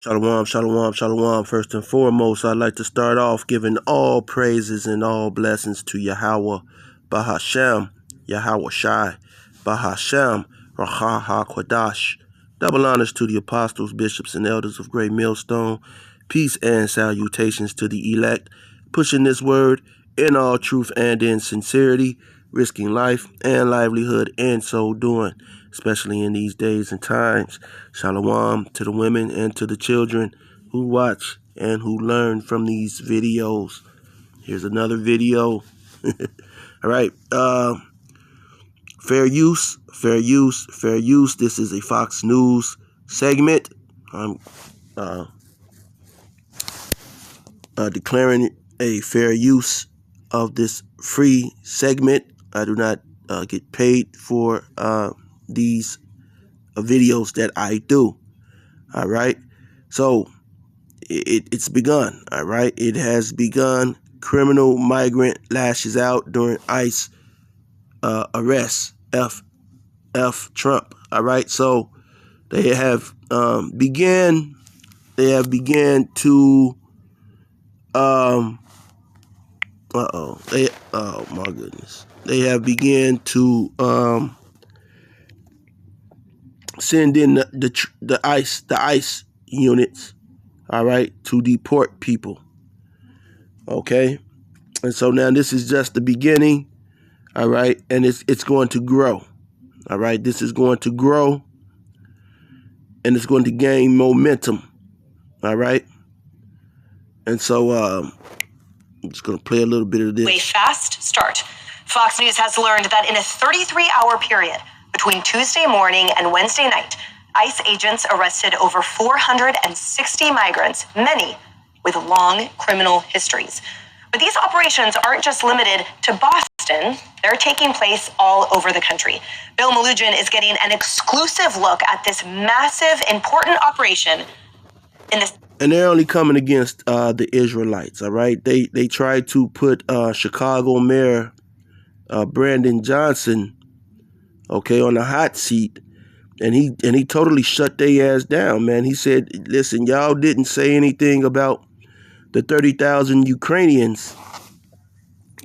Shalom, shalom, shalom. First and foremost, I'd like to start off giving all praises and all blessings to Yahweh, Bahashem, Yahweh Shai, Bahashem, Raha HaKodash. Double honors to the apostles, bishops, and elders of Great Millstone. Peace and salutations to the elect, pushing this word in all truth and in sincerity, risking life and livelihood in so doing, especially in these days and times. Shalom to the women and to the children who watch and who learn from these videos. Here's another video. All right. Fair use, fair use, fair use. This is a Fox News segment. I'm declaring a fair use of this free segment. I do not get paid for these videos that I do. All right. So it's begun. All right. It has begun. Criminal migrant lashes out during ICE arrest. F Trump. All right. So they have began to oh my goodness. They have began to send in the ICE units, all right, to deport people. Okay? And so now this is just the beginning, all right, and it's going to grow. All right? This is going to grow and it's going to gain momentum. All right? And so I'm just going to play a little bit of this. A fast start. Fox News has learned that in a 33-hour period between Tuesday morning and Wednesday night, ICE agents arrested over 460 migrants, many with long criminal histories. But these operations aren't just limited to Boston. They're taking place all over the country. Bill Malugin is getting an exclusive look at this massive, important operation in this. And they're only coming against the Israelites, all right? They tried to put Chicago Mayor Brandon Johnson, okay, on the hot seat, and he totally shut their ass down, man. He said, listen, y'all didn't say anything about the 30,000 Ukrainians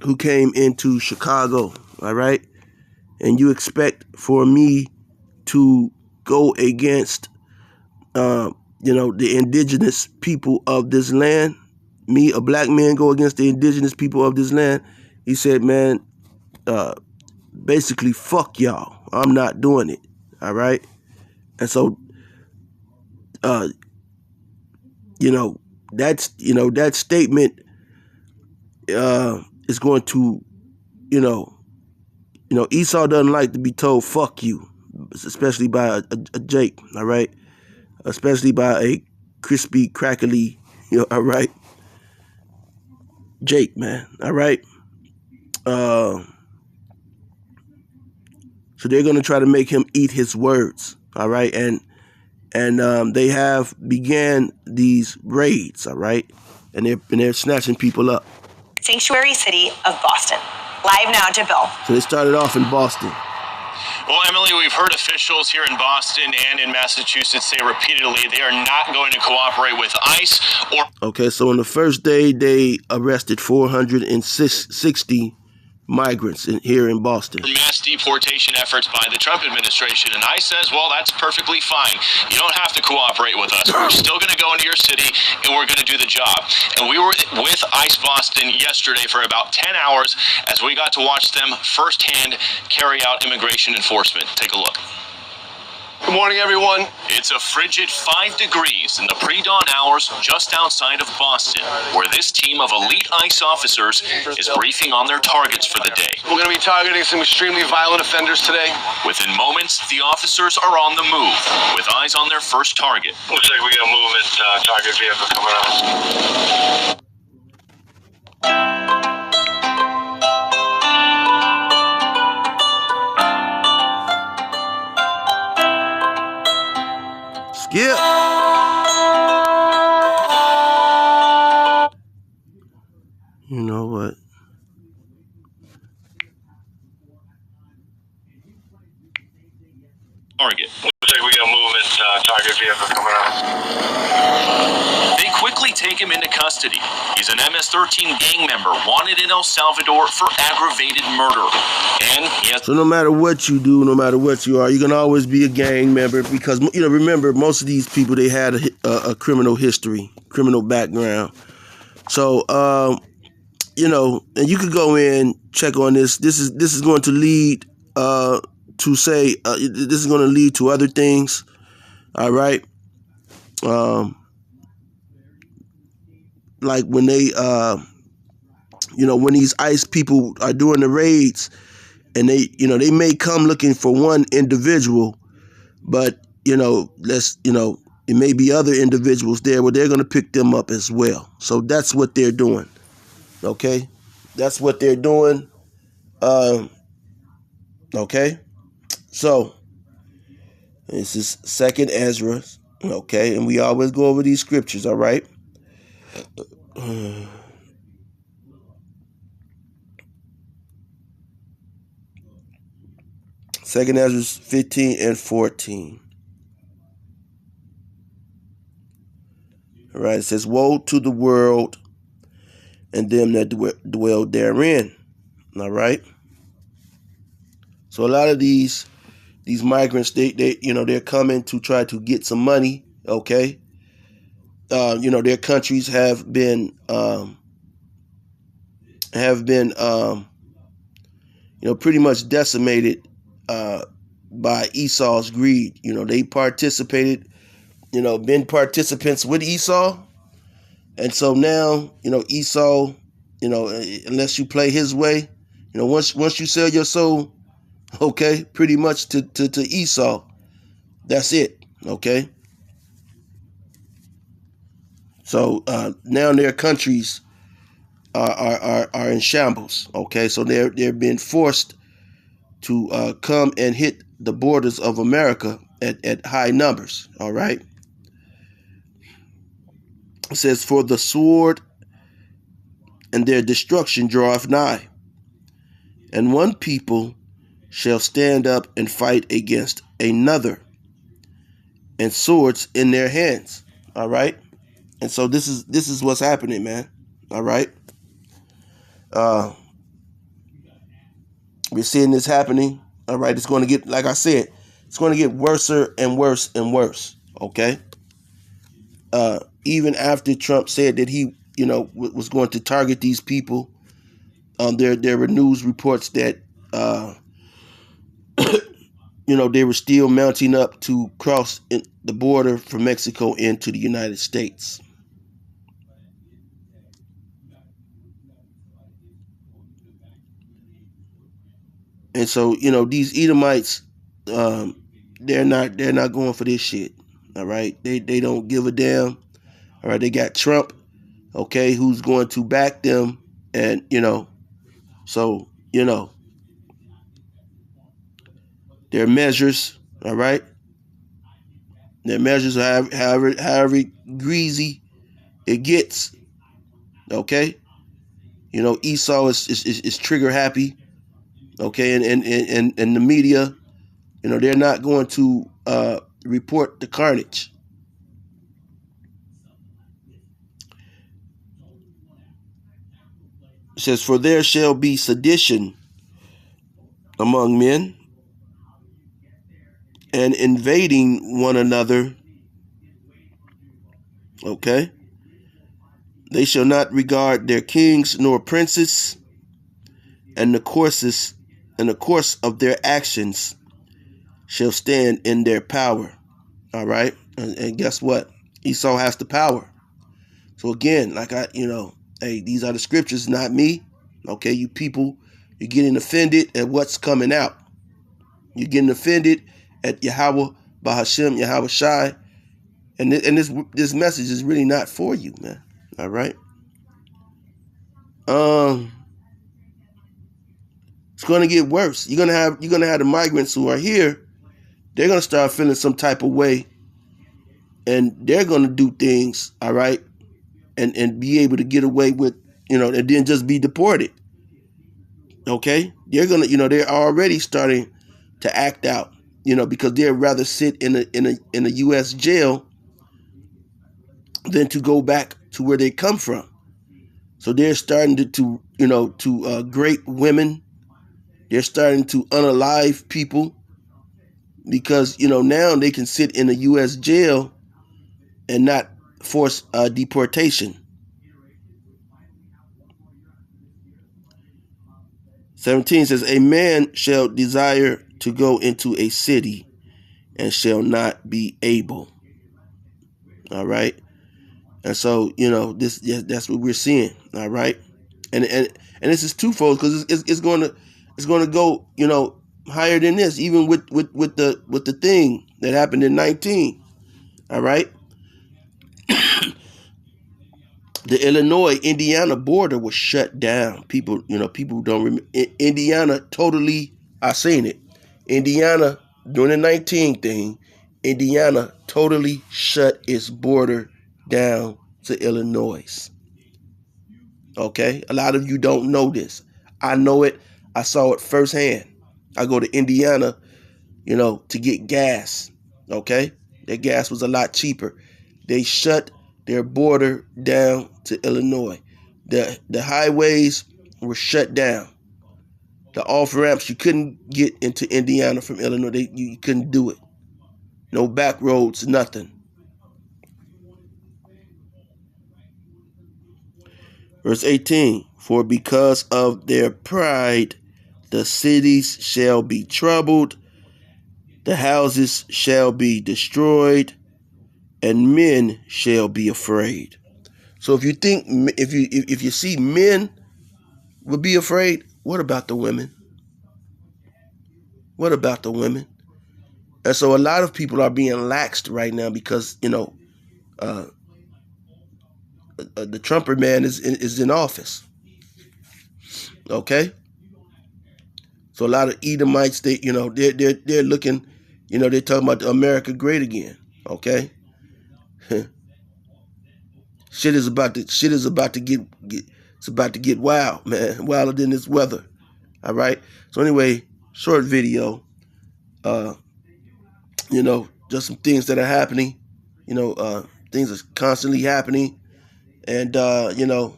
who came into Chicago, all right? And you expect for me to go against the indigenous people of this land? Me, a black man, go against the indigenous people of this land? He said, man, basically, fuck y'all. I'm not doing it. All right. And so, that statement is going to, Esau doesn't like to be told fuck you, especially by a Jake. All right. Especially by a crispy, crackly, all right, Jake, man, all right. So they're gonna try to make him eat his words, all right, and they have began these raids, all right, and they're snatching people up. Sanctuary city of Boston. Live now to Bill. So they started off in Boston. Well, Emily, we've heard officials here in Boston and in Massachusetts say repeatedly they are not going to cooperate with ICE or... Okay, so on the first day, they arrested 460 migrants here in Boston. Mass deportation efforts by the Trump administration. And ICE says, well, that's perfectly fine. You don't have to cooperate with us. We're still going to go into your city and we're going to do the job. And we were with ICE Boston yesterday for about 10 hours as we got to watch them firsthand carry out immigration enforcement. Take a look. Good morning, everyone. It's a frigid 5 degrees in the pre-dawn hours just outside of Boston, where this team of elite ICE officers is briefing on their targets for the day. We're going to be targeting some extremely violent offenders today. Within moments, the officers are on the move, with eyes on their first target. Looks like we got movement, target vehicle coming out. Skip. You know what? Target. Looks like we got movement, target vehicle coming out. take him into custody. He's an MS-13 gang member wanted in El Salvador for aggravated murder. And he has... So no matter what you do, no matter what you are, you can always be a gang member because, you know, remember, most of these people, they had a criminal history, criminal background. So, you know, and you could go in, check on this. This is going to lead to say, this is going to lead to other things. All right. Like when they, you know, when these ICE people are doing the raids and they, you know, they may come looking for one individual, but, you know, it may be other individuals there where they're going to pick them up as well. So that's what they're doing. Okay. That's what they're doing. Okay. So this is 2nd Ezra. Okay. And we always go over these scriptures. All right. 2nd Ezra 15 and 14. All right. It says, woe to the world and them that dwell therein. All right. So a lot of these migrants, they you know, they're coming to try to get some money. Okay. You know, their countries have been you know, pretty much decimated by Esau's greed. You know, they participated, you know, been participants with Esau. And so now, you know, Esau, you know, unless you play his way, you know, once you sell your soul, okay, pretty much to Esau, that's it. Okay. So now their countries are in shambles. Okay, so they're being forced to come and hit the borders of America at high numbers. All right. It says, for the sword and their destruction draweth nigh, and one people shall stand up and fight against another, and swords in their hands. All right. And so this is what's happening, man. All right. We're seeing this happening. All right. It's going to get, like I said, it's going to get worse and worse and worse. Okay. Even after Trump said that he, you know, was going to target these people, there were news reports that, you know, they were still mounting up to cross the border from Mexico into the United States. And so, you know, these Edomites, they're not going for this shit. All right. They don't give a damn. All right. They got Trump, okay, who's going to back them. And, you know, so, you know, their measures, all right. Their measures are however greasy it gets. Okay. You know, Esau is trigger happy. Okay. And the media, you know, they're not going to report the carnage. It says, for there shall be sedition among men, and invading one another. Okay. They shall not regard their kings nor princes, and the course of their actions shall stand in their power. All right. And guess what? Esau has the power. So again, like hey, these are the scriptures, not me. Okay, you people, you're getting offended at what's coming out. You're getting offended at Yahweh, Bahashem, Yahweh Shai. And this message is really not for you, man. All right. It's going to get worse. You're gonna have the migrants who are here. They're gonna start feeling some type of way, and they're gonna do things, all right, and be able to get away with, you know, and then just be deported. Okay, they're already starting to act out, you know, because they'd rather sit in a U.S. jail than to go back to where they come from. So they're starting to grape women. They're starting to unalive people because, now they can sit in a U.S. jail and not force deportation. 17 says, a man shall desire to go into a city and shall not be able. All right. And so, that's what we're seeing. All right. And this is twofold because it's going to go, higher than this, even with the thing that happened in 19. All right. The Illinois-Indiana border was shut down. People don't remember. Indiana totally, I seen it. Indiana, during the 19 thing, Indiana totally shut its border down to Illinois. Okay? A lot of you don't know this. I know it. I saw it firsthand. I go to Indiana, to get gas. Okay? Their gas was a lot cheaper. They shut their border down to Illinois. The highways were shut down. The off-ramps, you couldn't get into Indiana from Illinois. You couldn't do it. No back roads, nothing. Verse 18, for because of their pride, the cities shall be troubled, the houses shall be destroyed, and men shall be afraid. So if you see men will be afraid, what about the women? What about the women? And so a lot of people are being laxed right now because, the Trumper man is in office. Okay? So a lot of Edomites, they're looking, they're talking about America great again. Okay? Shit is about to get wild, man. Wilder than this weather. All right? So anyway, short video. Just some things that are happening. Things are constantly happening. And, through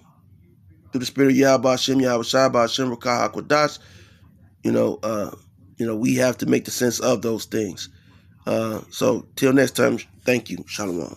the spirit of Yahweh Hashem, Yahweh Shai, Hashem, Rakah HaKodash, we have to make the sense of those things. So till next time, thank you. Shalom.